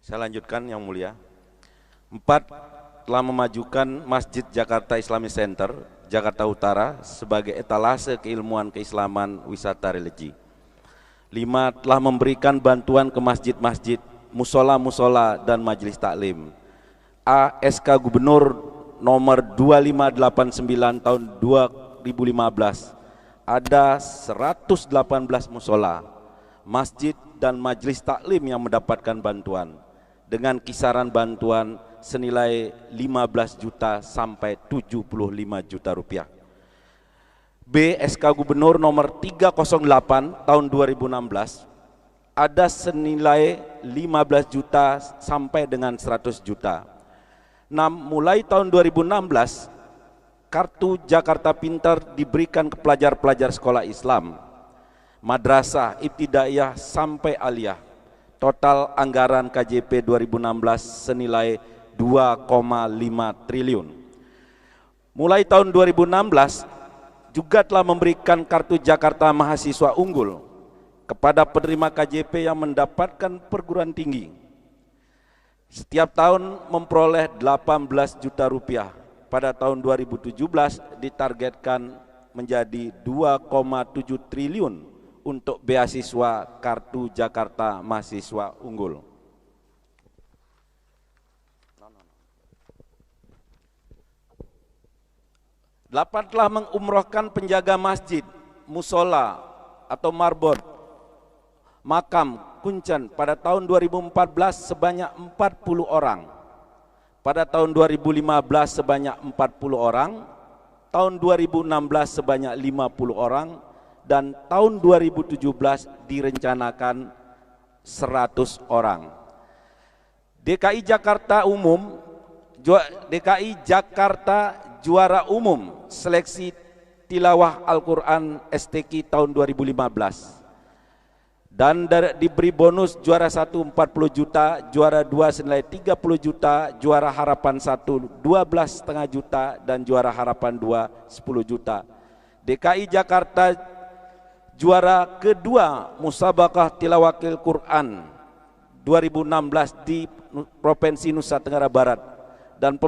Saya lanjutkan yang mulia. 4. Telah memajukan Masjid Jakarta Islamic Center, Jakarta Utara sebagai etalase keilmuan keislaman wisata religi. 5. Telah memberikan bantuan ke masjid-masjid, musola-musola dan majelis taklim. A. SK Gubernur nomor 2589 tahun 2015. Ada 118 musola, masjid dan majelis taklim yang mendapatkan bantuan dengan kisaran bantuan senilai 15 juta sampai 75 juta rupiah. B. SK Gubernur nomor 308 tahun 2016 ada senilai 15 juta sampai dengan 100 juta. 6. Mulai tahun 2016 kartu Jakarta Pintar diberikan ke pelajar-pelajar sekolah Islam, madrasah, ibtidaiyah sampai aliyah. Total anggaran KJP 2016 senilai 2,5 triliun. Mulai tahun 2016 juga telah memberikan kartu Jakarta Mahasiswa Unggul kepada penerima KJP yang mendapatkan perguruan tinggi. Setiap tahun memperoleh 18 juta rupiah. Pada tahun 2017 ditargetkan menjadi 2,7 triliun untuk beasiswa kartu Jakarta Mahasiswa Unggul. 8. Telah mengumrohkan penjaga masjid, musola atau marbot, makam, kuncen pada tahun 2014 sebanyak 40 orang. Pada tahun 2015 sebanyak 40 orang, tahun 2016 sebanyak 50 orang, dan tahun 2017 direncanakan 100 orang. DKI Jakarta juara umum seleksi tilawah Al-Quran STQ tahun 2015. Dan diberi bonus juara 1 40 juta, juara 2 senilai 30 juta, juara harapan 1 12,5 juta, dan juara harapan 2 10 juta. DKI Jakarta juara kedua Musabaqah Tilawahil Quran 2016 di Provinsi Nusa Tenggara Barat, dan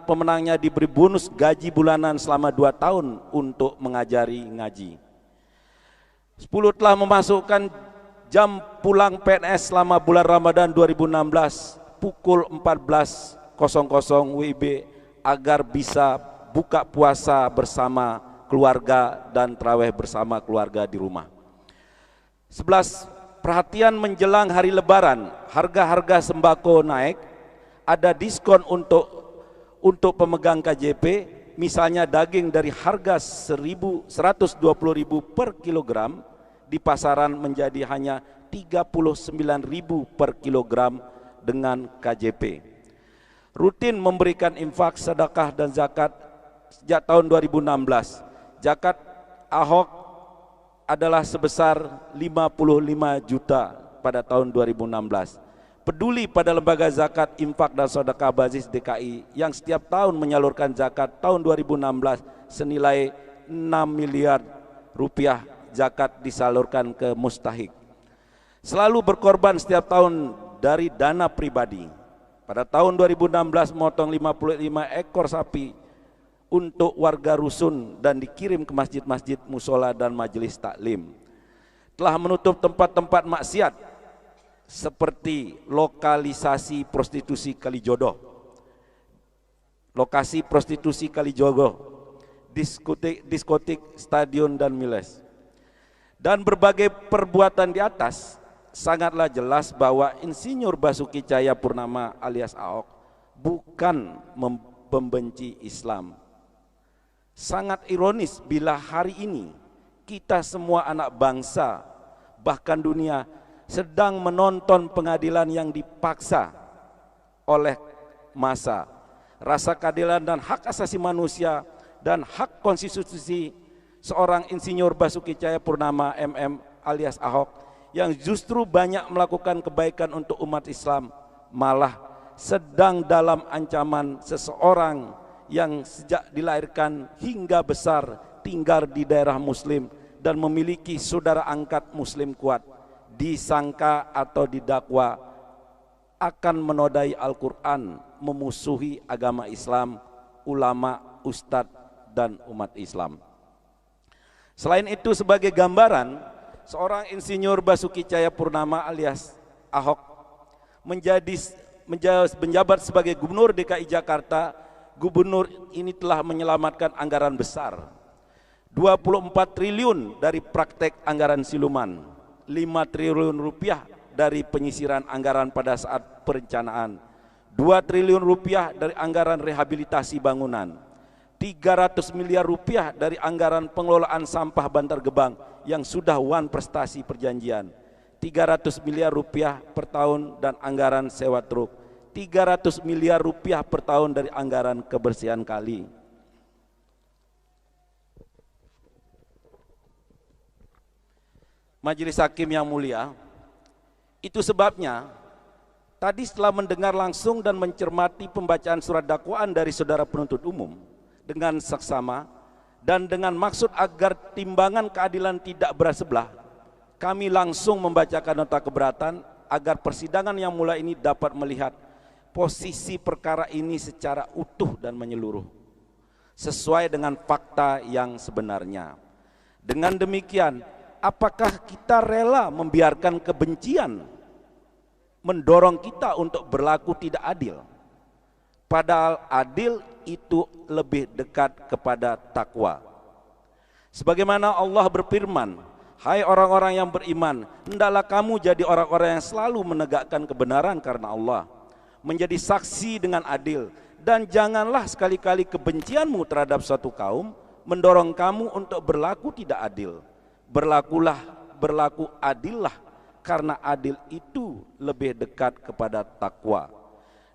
pemenangnya diberi bonus gaji bulanan selama 2 tahun untuk mengajari ngaji. 10. Telah memasukkan jam pulang PNS selama bulan Ramadan 2016 pukul 14.00 WIB agar bisa buka puasa bersama keluarga dan tarawih bersama keluarga di rumah. 11. Perhatian menjelang hari Lebaran, harga-harga sembako naik, ada diskon untuk pemegang KJP, misalnya daging dari harga 120.000 per kilogram di pasaran menjadi hanya 39.000 per kilogram dengan KJP. Rutin memberikan infak, sedekah dan zakat sejak tahun 2016. Zakat Ahok adalah sebesar 55 juta pada tahun 2016. Peduli pada lembaga zakat, infak dan sedekah basis DKI yang setiap tahun menyalurkan zakat tahun 2016 senilai 6 miliar rupiah zakat disalurkan ke mustahik. Selalu berkorban setiap tahun dari dana pribadi. Pada tahun 2016 memotong 55 ekor sapi untuk warga rusun dan dikirim ke masjid-masjid, musola dan majelis taklim. Telah menutup tempat-tempat maksiat seperti lokalisasi prostitusi Kalijodo, lokasi prostitusi Kalijodo, diskotik, stadion dan miles. Dan berbagai perbuatan di atas sangatlah jelas bahwa Insinyur Basuki Cahayapurnama alias Ahok bukan membenci Islam. Sangat ironis bila hari ini kita semua anak bangsa bahkan dunia sedang menonton pengadilan yang dipaksa oleh massa. Rasa keadilan dan hak asasi manusia dan hak konstitusi seorang Insinyur Basuki Cahayapurnama MM alias Ahok yang justru banyak melakukan kebaikan untuk umat Islam malah sedang dalam ancaman seseorang yang sejak dilahirkan hingga besar tinggal di daerah muslim dan memiliki saudara angkat muslim kuat disangka atau didakwa akan menodai Al-Quran, memusuhi agama Islam, ulama, ustadz, dan umat Islam. Selain itu, sebagai gambaran, seorang insinyur Basuki Cahayapurnama alias Ahok menjabat sebagai Gubernur DKI Jakarta. Gubernur ini telah menyelamatkan anggaran besar 24 triliun dari praktek anggaran siluman, 5 triliun rupiah dari penyisiran anggaran pada saat perencanaan, 2 triliun rupiah dari anggaran rehabilitasi bangunan, 300 miliar rupiah dari anggaran pengelolaan sampah Bantar Gebang yang sudah wan prestasi perjanjian, 300 miliar rupiah per tahun dan anggaran sewa truk, 300 miliar rupiah per tahun dari anggaran kebersihan kali. Majelis Hakim yang mulia, itu sebabnya tadi setelah mendengar langsung dan mencermati pembacaan surat dakwaan dari saudara penuntut umum dengan saksama dan dengan maksud agar timbangan keadilan tidak berat sebelah, kami langsung membacakan nota keberatan agar persidangan yang mulai ini dapat melihat posisi perkara ini secara utuh dan menyeluruh, sesuai dengan fakta yang sebenarnya. Dengan demikian, apakah kita rela membiarkan kebencian mendorong kita untuk berlaku tidak adil? Padahal adil itu lebih dekat kepada takwa. Sebagaimana Allah berfirman, hai orang-orang yang beriman, hendaklah kamu jadi orang-orang yang selalu menegakkan kebenaran karena Allah, menjadi saksi dengan adil, dan janganlah sekali-kali kebencianmu terhadap suatu kaum mendorong kamu untuk berlaku tidak adil. Berlaku adillah, karena adil itu lebih dekat kepada takwa.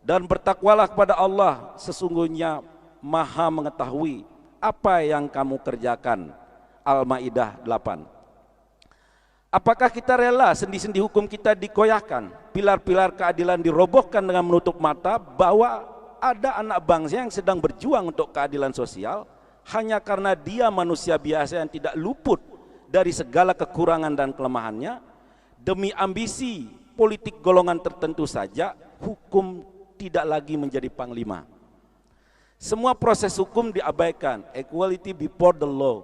Dan bertakwalah kepada Allah, sesungguhnya Maha mengetahui apa yang kamu kerjakan. Al-Maidah 8. Apakah kita rela sendi-sendi hukum kita dikoyahkan, pilar-pilar keadilan dirobohkan dengan menutup mata bahwa ada anak bangsa yang sedang berjuang untuk keadilan sosial hanya karena dia manusia biasa yang tidak luput dari segala kekurangan dan kelemahannya? Demi ambisi politik golongan tertentu saja, hukum tidak lagi menjadi panglima. Semua proses hukum diabaikan, equality before the law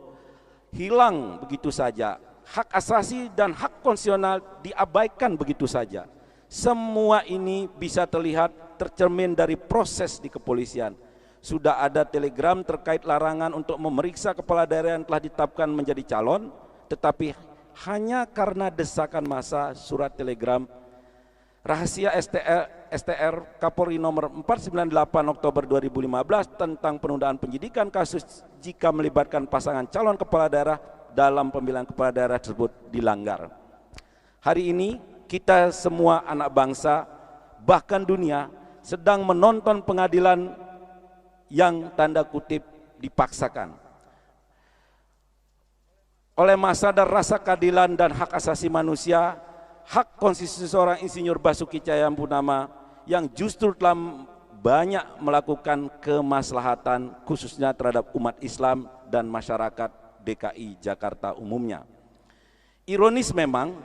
hilang begitu saja. Hak asasi dan hak konstitusional diabaikan begitu saja. Semua ini bisa terlihat tercermin dari proses di kepolisian. Sudah ada telegram terkait larangan untuk memeriksa kepala daerah yang telah ditetapkan menjadi calon, tetapi hanya karena desakan massa, surat telegram rahasia STR Kapolri nomor 498 Oktober 2015 tentang penundaan penyidikan kasus jika melibatkan pasangan calon kepala daerah dalam pemilihan kepala daerah tersebut dilanggar. Hari ini kita semua anak bangsa, bahkan dunia, sedang menonton pengadilan yang tanda kutip dipaksakan. Oleh masa dan rasa keadilan dan hak asasi manusia, hak konstitusi seorang insinyur Basuki Cahayapurnama yang justru telah banyak melakukan kemaslahatan khususnya terhadap umat Islam dan masyarakat DKI Jakarta umumnya. Ironis memang,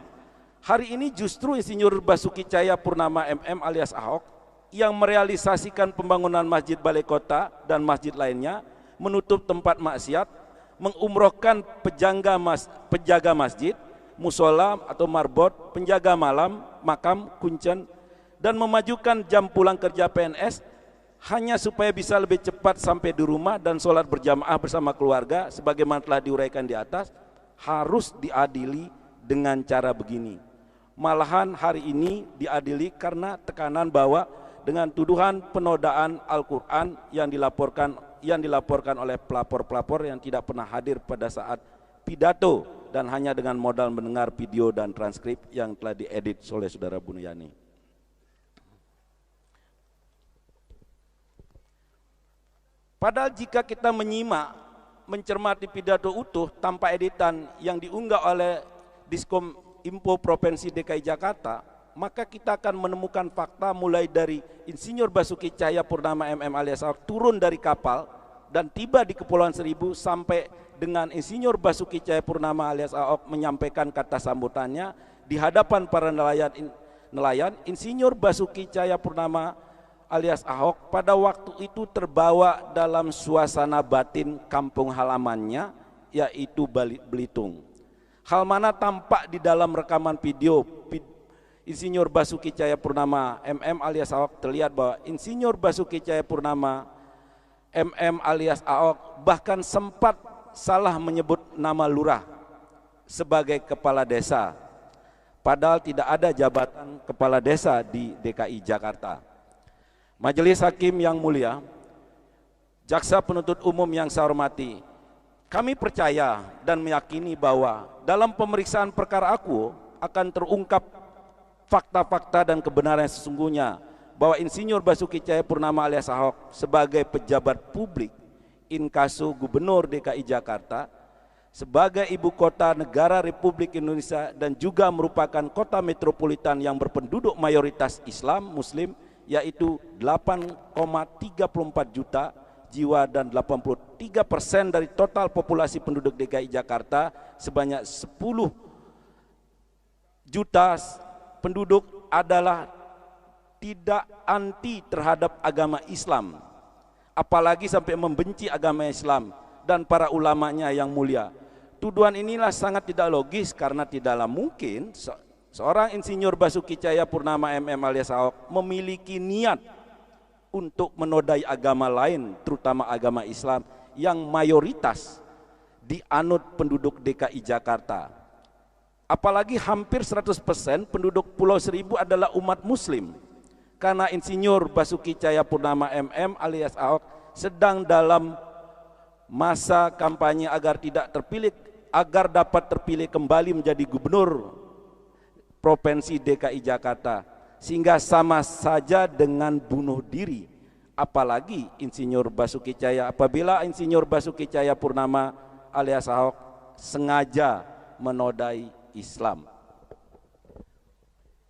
hari ini justru insinyur Basuki Cahayapurnama MM alias Ahok yang merealisasikan pembangunan masjid balai kota dan masjid lainnya, menutup tempat maksiat, mengumrohkan penjaga masjid, musola atau marbot, penjaga malam, makam, kuncen, dan memajukan jam pulang kerja PNS hanya supaya bisa lebih cepat sampai di rumah dan sholat berjamaah bersama keluarga sebagaimana telah diuraikan di atas, harus diadili dengan cara begini. Malahan hari ini diadili karena tekanan bahwa dengan tuduhan penodaan Al-Quran yang dilaporkan oleh pelapor-pelapor yang tidak pernah hadir pada saat pidato dan hanya dengan modal mendengar video dan transkrip yang telah diedit oleh saudara Bunuyani. Padahal jika kita menyimak, mencermati pidato utuh tanpa editan yang diunggah oleh Diskom Info Provinsi DKI Jakarta, maka kita akan menemukan fakta mulai dari Insinyur Basuki Cahayapurnama MM alias Ahok turun dari kapal dan tiba di Kepulauan Seribu sampai dengan Insinyur Basuki Cahayapurnama alias Ahok menyampaikan kata sambutannya di hadapan para nelayan, Insinyur Basuki Cahayapurnama alias Ahok pada waktu itu terbawa dalam suasana batin kampung halamannya, yaitu Belitung. Hal mana tampak di dalam rekaman video Insinyur Basuki Cahayapurnama MM alias Ahok. Terlihat bahwa Insinyur Basuki Cahayapurnama MM alias Ahok bahkan sempat salah menyebut nama lurah sebagai kepala desa, padahal tidak ada jabatan kepala desa di DKI Jakarta. Majelis Hakim yang mulia, Jaksa Penuntut Umum yang saya hormati, kami percaya dan meyakini bahwa dalam pemeriksaan perkara aku akan terungkap fakta-fakta dan kebenaran yang sesungguhnya bahwa Insinyur Basuki Cahayapurnama alias Ahok sebagai pejabat publik inkasu Gubernur DKI Jakarta, sebagai ibu kota negara Republik Indonesia dan juga merupakan kota metropolitan yang berpenduduk mayoritas Islam Muslim, yaitu 8,34 juta jiwa dan 83% dari total populasi penduduk DKI Jakarta sebanyak 10 juta penduduk adalah tidak anti terhadap agama Islam, apalagi sampai membenci agama Islam dan para ulamanya yang mulia. Tuduhan inilah sangat tidak logis karena tidaklah mungkin seorang Insinyur Basuki Cahayapurnama MM alias Ahok memiliki niat untuk menodai agama lain, terutama agama Islam yang mayoritas dianut penduduk DKI Jakarta. Apalagi hampir 100% penduduk Pulau Seribu adalah umat Muslim. Karena Insinyur Basuki Cahayapurnama MM alias Ahok sedang dalam masa kampanye agar dapat terpilih kembali menjadi gubernur Provinsi DKI Jakarta, sehingga sama saja dengan bunuh diri. Apalagi apabila Insinyur Basuki Cahayapurnama alias Ahok sengaja menodai Islam.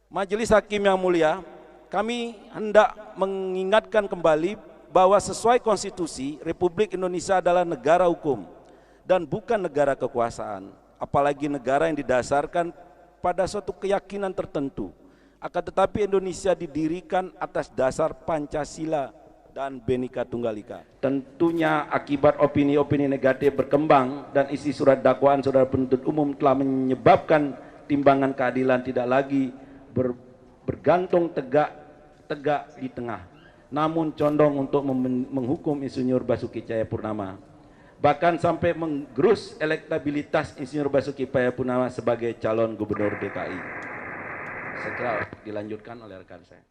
Majelis Hakim yang mulia, kami hendak mengingatkan kembali bahwa sesuai konstitusi, Republik Indonesia adalah negara hukum dan bukan negara kekuasaan, apalagi negara yang didasarkan pada suatu keyakinan tertentu. Akan tetapi Indonesia didirikan atas dasar Pancasila dan Bhinneka Tunggal Ika. Tentunya akibat opini-opini negatif berkembang dan isi surat dakwaan saudara penuntut umum telah menyebabkan timbangan keadilan tidak lagi bergantung tegak di tengah, namun condong untuk menghukum Insinyur Basuki Cahayapurnama, bahkan sampai menggerus elektabilitas Insinyur Basuki Cahayapurnama sebagai calon gubernur DKI. Saya kira dilanjutkan oleh rekan saya.